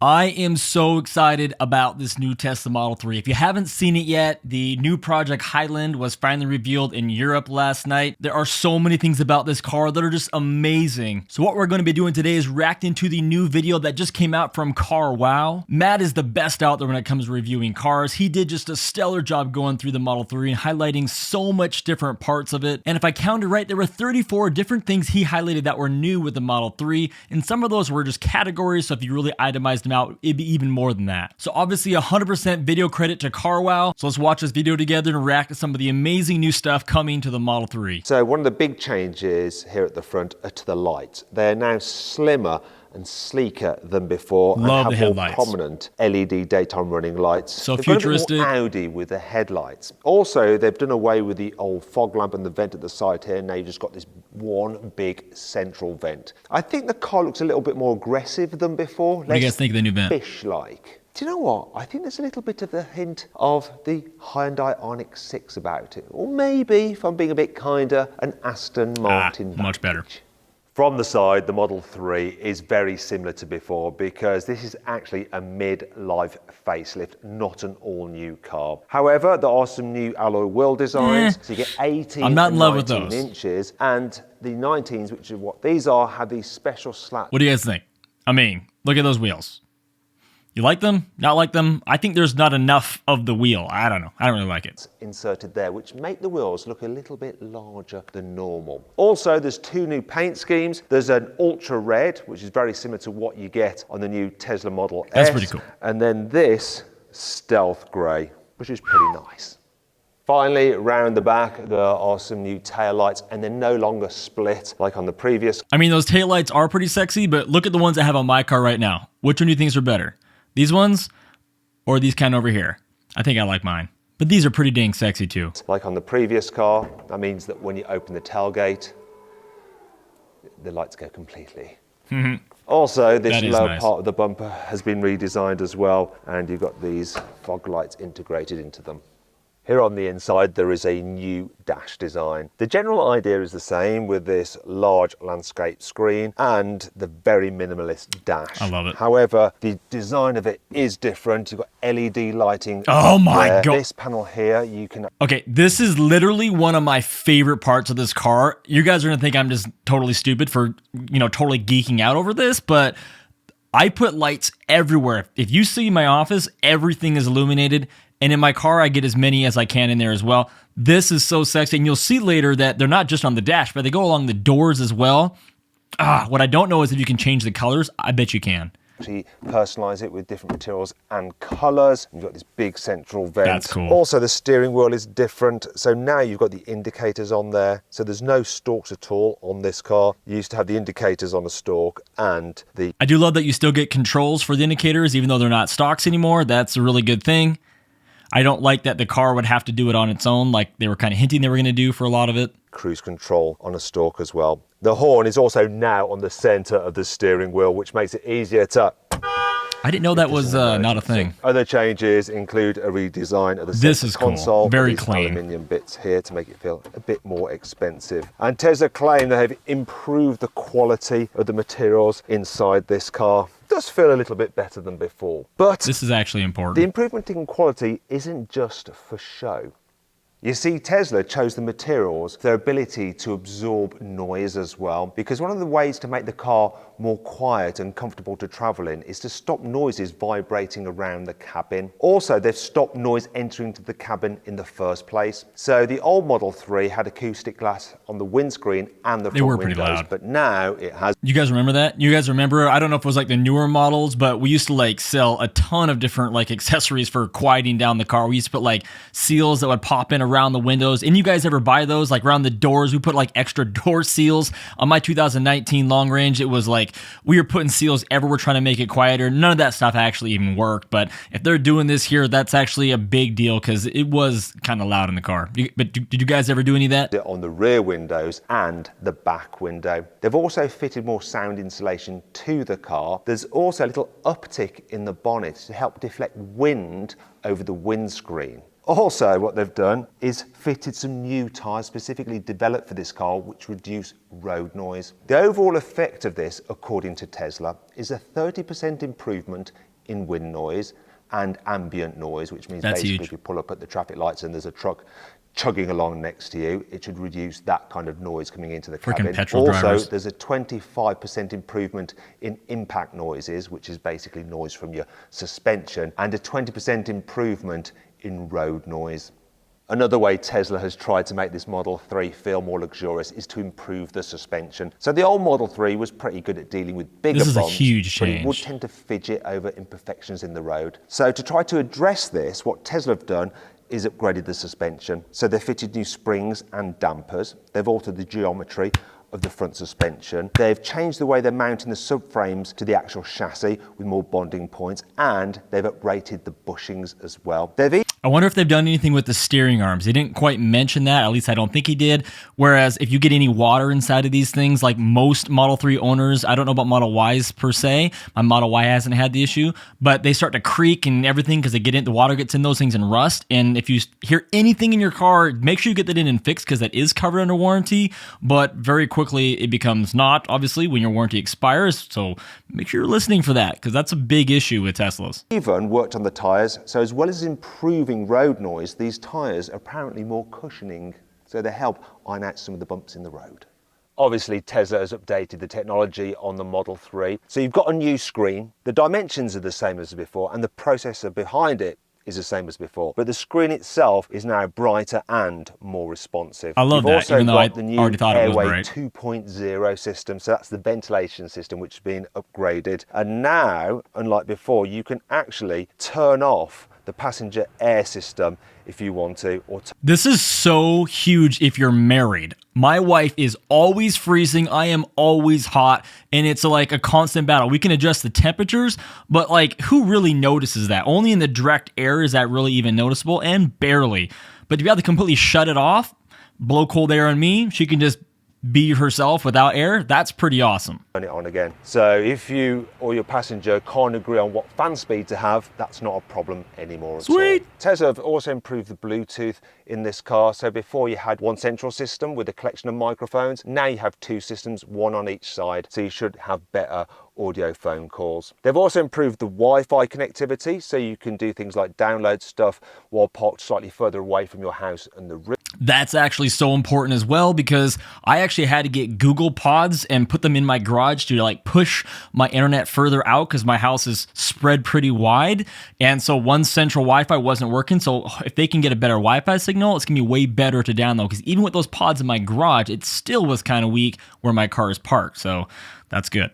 I am so excited about this new Tesla Model 3. If you haven't seen it yet, the new Project Highland was finally revealed in Europe last night. There are so many things about this car that are just amazing. So what we're going to be doing today is reacting to the new video that just came out from Carwow. Matt is the best out there when it comes to reviewing cars. He did just a stellar job going through the Model 3 and highlighting so much different parts of it. And if I counted right, there were 34 different things he highlighted that were new with the Model 3. And some of those were just categories, so if you really itemized them out, it'd be even more than that. So obviously 100% video credit to Carwow. So let's watch this video together and react to some of the amazing new stuff coming to the Model 3. So one of the big changes here at the front are to the lights. They're now slimmer and sleeker than before. Love and the have more headlights. prominent LED daytime running lights. So they've futuristic. Got a bit more Audi with the headlights. Also, they've done away with the old fog lamp and the vent at the side here. Now you've just got this one big central vent. I think the car looks a little bit more aggressive than before. What do you guys think of the new vent? Fish-like. Do you know what? I think there's a little bit of the hint of the Hyundai Ioniq 6 about it. Or maybe, if I'm being a bit kinder, an Aston Martin. Much better. From the side, the Model 3 is very similar to before because this is actually a mid-life facelift, not an all-new car. However, there are some new alloy wheel designs, so you get 18 I'm not in love and 19 with those. inches, and the 19s, which is what these are, have these special slats. What do you guys think? I mean, look at those wheels. You like them? Not like them? I think there's not enough of the wheel. I don't know. I don't really like it. Inserted there, which make the wheels look a little bit larger than normal. Also, there's two new paint schemes. There's an ultra red, which is very similar to what you get on the new Tesla Model S. That's pretty cool. And then this stealth grey, which is pretty nice. Finally, around the back, there are some new taillights, and they're no longer split like on the previous. I mean, those taillights are pretty sexy, but look at the ones I have on my car right now. Which one do you think are better? These ones or these kind over here? I think I like mine. But these are pretty dang sexy too. Like on the previous car, that means that when you open the tailgate, the lights go completely. Also, this lower part of the bumper has been redesigned as well, and you've got these fog lights integrated into them. Here on the inside, there is a new dash design. The general idea is the same with this large landscape screen and the very minimalist dash. I love it. However, the design of it is different. You've got LED lighting. Oh my God. This panel here, you can... Okay, this is literally one of my favorite parts of this car. You guys are gonna think I'm just totally stupid for, totally geeking out over this, but I put lights everywhere. If you see my office, everything is illuminated. And in my car, I get as many as I can in there as well. This is so sexy. And you'll see later that they're not just on the dash, but they go along the doors as well. What I don't know is if you can change the colors. I bet you can. Actually personalize it with different materials and colors. You've got this big central vent. That's cool. Also, the steering wheel is different. So now you've got the indicators on there. So there's no stalks at all on this car. You used to have the indicators on a stalk and the... I do love that you still get controls for the indicators, even though they're not stocks anymore. That's a really good thing. I don't like that the car would have to do it on its own, like they were kind of hinting they were going to do for a lot of it. Cruise control on a stalk as well. The horn is also now on the center of the steering wheel, which makes it easier to... I didn't know that was not a thing. Other changes include a redesign of the center console. Cool. Very these clean. Aluminium bits here to make it feel a bit more expensive. And Tesla claim they have improved the quality of the materials inside this car. It does feel a little bit better than before. But this is actually important. The improvement in quality isn't just for show. You see, Tesla chose the materials for their ability to absorb noise as well, because one of the ways to make the car more quiet and comfortable to travel in is to stop noises vibrating around the cabin. Also, they've stopped noise entering into the cabin in the first place. So the old Model 3 had acoustic glass on the windscreen and the front windows. They were pretty loud. But now it has... You guys remember that? You guys remember, I don't know if it was like the newer models, but we used to sell a ton of different accessories for quieting down the car. We used to put seals that would pop in around the windows. And you guys ever buy those around the doors? We put extra door seals on my 2019 long range. It was we were putting seals everywhere trying to make it quieter. None of that stuff actually even worked. But if they're doing this here, that's actually a big deal because it was kind of loud in the car. But did you guys ever do any of that? On the rear windows and the back window. They've also fitted more sound insulation to the car. There's also a little uptick in the bonnet to help deflect wind over the windscreen. Also, what they've done is fitted some new tyres specifically developed for this car, which reduce road noise. The overall effect of this, according to Tesla, is a 30% improvement in wind noise and ambient noise, which means That's basically huge. if you pull up at the traffic lights and there's a truck chugging along next to you, it should reduce that kind of noise coming into the Freaking cabin. petrol Also, drivers. there's a 25% improvement in impact noises, which is basically noise from your suspension, and a 20% improvement in road noise. Another way Tesla has tried to make this Model 3 feel more luxurious is to improve the suspension. So the old Model 3 was pretty good at dealing with bigger This is a bumps, huge but it would change. tend to fidget over imperfections in the road. So to try to address this, what Tesla have done is upgraded the suspension. So they've fitted new springs and dampers. They've altered the geometry of the front suspension. They've changed the way they're mounting the subframes to the actual chassis with more bonding points, and they've uprated the bushings as well. I wonder if they've done anything with the steering arms. They didn't quite mention that, at least I don't think he did. Whereas if you get any water inside of these things, like most Model 3 owners, I don't know about Model Ys per se. My Model Y hasn't had the issue, but they start to creak and everything because the water gets in those things and rust. And if you hear anything in your car, make sure you get that in and fixed because that is covered under warranty. But very quickly it becomes not, obviously, when your warranty expires. So make sure you're listening for that because that's a big issue with Teslas. Even worked on the tyres, so as well as improving road noise, these tyres are apparently more cushioning, so they help iron out some of the bumps in the road. Obviously, Tesla has updated the technology on the Model 3. So you've got a new screen, the dimensions are the same as before, and the processor behind it is the same as before. But the screen itself is now brighter and more responsive. I love You've that, also even though I got the new already thought it was Airway bright. 2.0 system, so that's the ventilation system which has been upgraded. And now, unlike before, you can actually turn off the passenger air system if you want to. This is so huge if you're married. My wife is always freezing. I am always hot. And it's like a constant battle. We can adjust the temperatures, but like who really notices that? Only in the direct air is that really even noticeable, and barely. But if you have to completely shut it off, blow cold air on me, she can just be herself without air. That's pretty awesome. Turn it on again. So if you or your passenger can't agree on what fan speed to have, that's not a problem anymore. Sweet. Tesla have also improved the Bluetooth in this car. So before you had one central system with a collection of microphones, now you have two systems, one on each side. So you should have better audio phone calls. They've also improved the Wi-Fi connectivity, so you can do things like download stuff while parked slightly further away from your house and the road. That's actually so important as well, because I actually had to get Google Pods and put them in my garage to like push my internet further out because my house is spread pretty wide. And so one central Wi-Fi wasn't working. So if they can get a better Wi-Fi signal, it's gonna be way better to download, because even with those pods in my garage, it still was kind of weak where my car is parked. So that's good.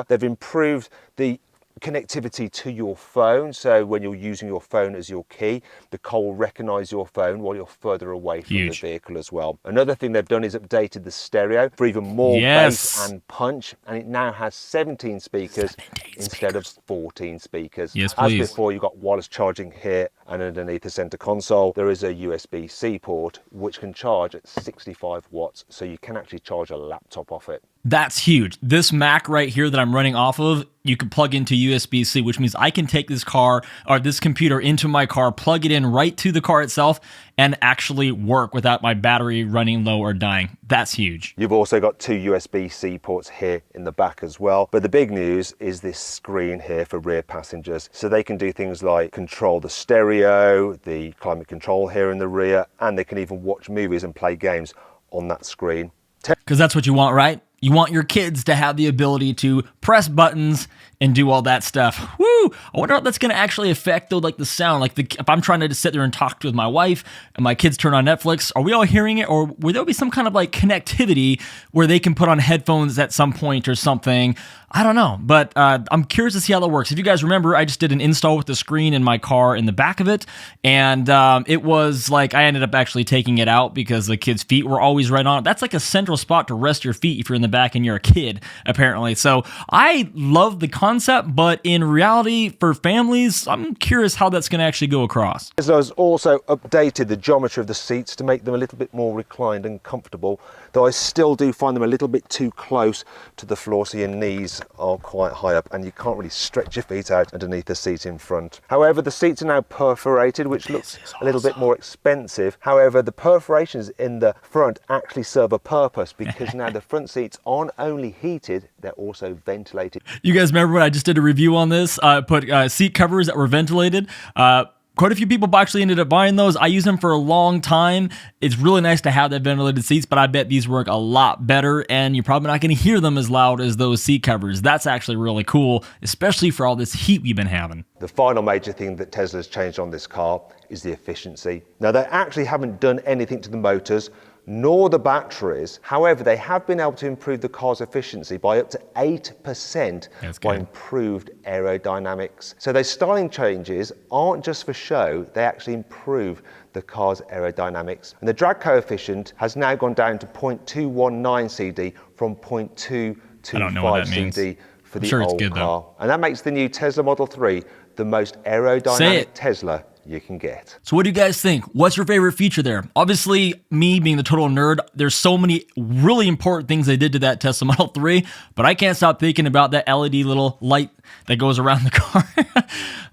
They've improved the connectivity to your phone, so when you're using your phone as your key, the car will recognize your phone while you're further away from the vehicle as well. Another thing they've done is updated the stereo for even more bass and punch, and it now has 17 speakers instead of 14 speakers. Yes, please. As before, you've got wireless charging here, and underneath the center console there is a USB-C port which can charge at 65 watts, so you can actually charge a laptop off it. That's huge. This Mac right here that I'm running off of, you can plug into USB-C, which means I can take this car or this computer into my car, plug it in right to the car itself, and actually work without my battery running low or dying. That's huge. You've also got two USB-C ports here in the back as well. But the big news is this screen here for rear passengers. So they can do things like control the stereo, the climate control here in the rear, and they can even watch movies and play games on that screen. Because that's what you want, right? You want your kids to have the ability to press buttons and do all that stuff. Woo! I wonder how that's going to actually affect, though, like the sound. Like if I'm trying to just sit there and talk with my wife and my kids turn on Netflix, are we all hearing it? Or will there be some kind of like connectivity where they can put on headphones at some point or something? I don't know, but I'm curious to see how that works. If you guys remember, I just did an install with the screen in my car in the back of it, and it was like I ended up actually taking it out because the kids' feet were always right on it. That's like a central spot to rest your feet if you're in the back and you're a kid, apparently. So I love the concept, but in reality, for families, I'm curious how that's going to actually go across. Tesla has also updated the geometry of the seats to make them a little bit more reclined and comfortable, though I still do find them a little bit too close to the floor, so your knees are quite high up and you can't really stretch your feet out underneath the seat in front. However, the seats are now perforated, which looks a little bit more expensive. However, the perforations in the front actually serve a purpose, because now the front seats aren't only heated, they're also ventilated. You guys remember when I just did a review on this. I put seat covers that were ventilated. Quite a few people actually ended up buying those. I use them for a long time. It's really nice to have that ventilated seats, but I bet these work a lot better, and you're probably not going to hear them as loud as those seat covers. That's actually really cool, especially for all this heat we've been having. The final major thing that Tesla's changed on this car is the efficiency. Now, they actually haven't done anything to the motors nor the batteries. However, they have been able to improve the car's efficiency by up to 8% by improved aerodynamics. So those styling changes aren't just for show, they actually improve the car's aerodynamics. And the drag coefficient has now gone down to 0.219 CD from 0.225 CD for the old car. And that makes the new Tesla Model 3 the most aerodynamic Tesla you can get. So what do you guys think? What's your favorite feature there? Obviously, me being the total nerd, there's so many really important things they did to that Tesla Model 3, but I can't stop thinking about that LED little light that goes around the car.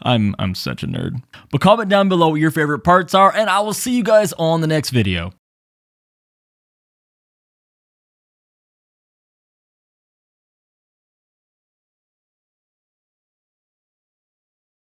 I'm such a nerd. But comment down below what your favorite parts are, and I will see you guys on the next video.